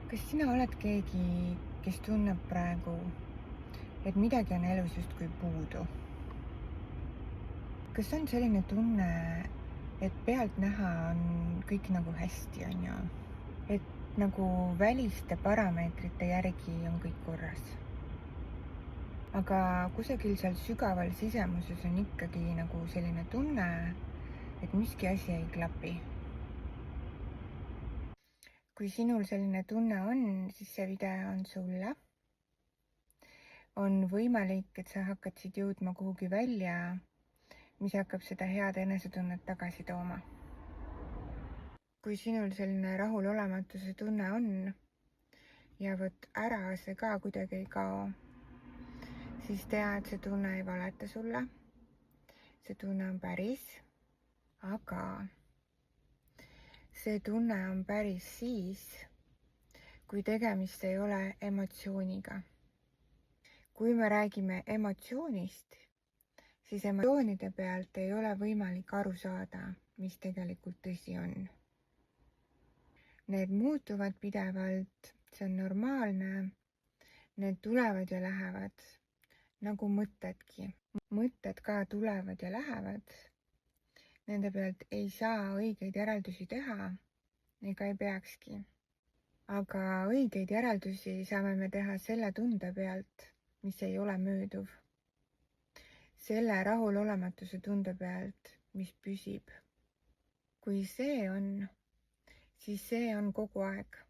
Kas sina oled keegi, kes tunneb praegu, et midagi on elus justkui puudu? Kas on selline tunne, et pealtnäha on kõik nagu hästi, on ju? Et nagu väliste parameetrite järgi on kõik korras. Aga kusagil seal sügaval sisemuses on ikkagi nagu selline tunne, et miski asi ei klapi. Kui sinul selline tunne on, siis see video on sulle. On võimalik, et sa hakkad jõudma kuhugi välja, mis hakkab seda head enesetunnet tagasi tooma. Kui sinul selline rahulolematuse tunne on ja vot ära see ka kuidagi ei kao, siis tea, et see tunne ei valeta sulle. See tunne on päris, aga see tunne on päris siis, kui tegemist ei ole emotsiooniga. Kui me räägime emotsioonist, siis emotsioonide pealt ei ole võimalik aru saada, mis tegelikult tõsi on. Need muutuvad pidevalt, see on normaalne. Need tulevad ja lähevad, nagu mõtedki. Mõtted ka tulevad ja lähevad. Nende pealt ei saa õigeid järeldusi teha, ega ei peakski. Aga õigeid järeldusi saame me teha selle tunde pealt, mis ei ole mööduv. Selle rahulolematuse tunde pealt, mis püsib. Kui see on, siis see on kogu aeg.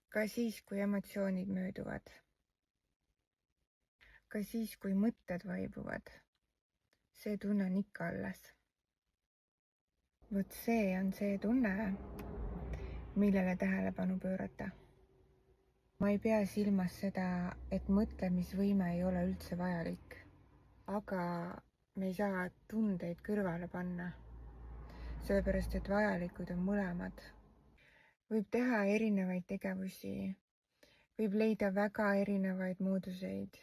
Ka siis, kui emotsioonid mööduvad. Ka siis, kui mõtted vaibuvad. See tunne on ikka alles. Vot see on see tunne, millele tähelepanu pöörata. Ma ei pea silmas seda, et mõtlemisvõime ei ole üldse vajalik. Aga me ei saa tundeid kõrvale panna, sellepärast et vajalikud on mõlemad. Võib teha erinevaid tegevusi, võib leida väga erinevaid mooduseid,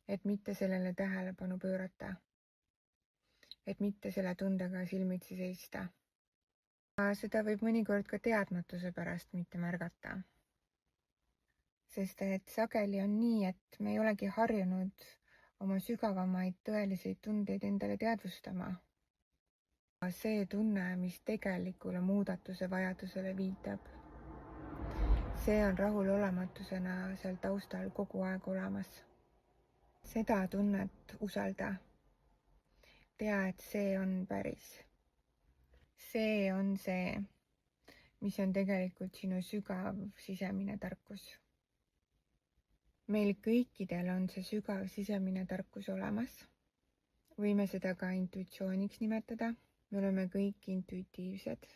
et mitte sellele tähelepanu pöörata, et mitte selle tundega silmitsi seista. Seda võib mõnikord ka teadmatuse pärast mitte märgata. Sest et sageli on nii, et me ei olegi harjunud oma sügavamaid tõeliseid tundeid endale teadvustama. See tunne, mis tegelikule muudatuse vajadusele viitab. See on rahulolematusena seal taustal kogu aeg olemas. Seda tunnet usalda. Tea, et see on päris. See on see, mis on tegelikult sinu sügav sisemine tarkus. Meil kõikidel on see sügav sisemine tarkus olemas. Võime seda ka intuitsiooniks nimetada. Me oleme kõik intuitiivsed.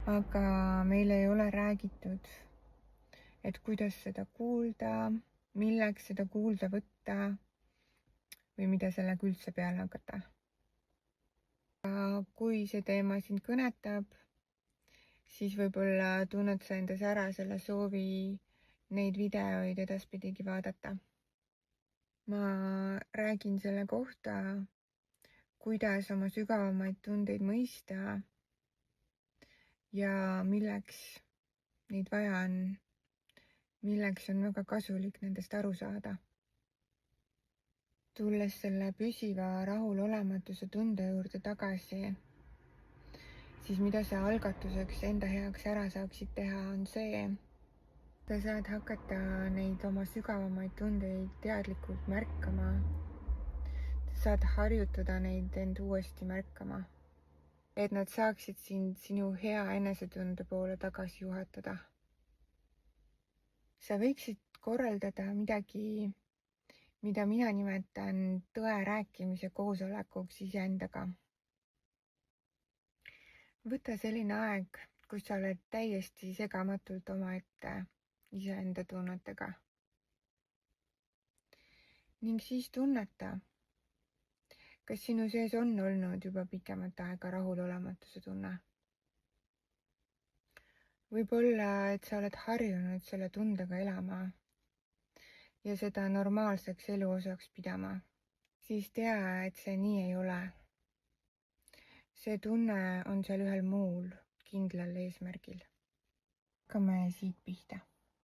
Aga meil ei ole räägitud, et kuidas seda kuulda, milleks seda kuulda võtta või mida sellega üldse peale hakata. Kui see teema sind kõnetab, siis võib-olla tunned sa endas ära selle soovi neid videoid edaspidigi vaadata. Ma räägin selle kohta, kuidas oma sügavamaid tundeid mõista ja milleks neid vaja on, milleks on väga kasulik nendest aru saada. Tulles selle püsiva rahulolematuse tunde juurde tagasi, siis mida sa algatuseks enda heaks ära saaksid teha, on see, sa saad hakata neid oma sügavamaid tundeid teadlikult märkama. Sa saad harjutada neid end uuesti märkama, et nad saaksid sind sinu hea enesetunde poole tagasi juhatada. Sa võiksid korraldada midagi, mida mina nimetan tõe rääkimise koosolekuks iseendaga. Võta selline aeg, kus sa oled täiesti segamatult omaette iseenda tunnetega. Ning siis tunneta, kas sinu sees on olnud juba pikemat aega rahulolematuse tunne. Võib-olla, et sa oled harjunud selle tundega elama ja seda normaalseks eluosaks pidama, siis tea, et see nii ei ole. See tunne on seal ühel muul kindlal eesmärgil. hakkame siit pihta.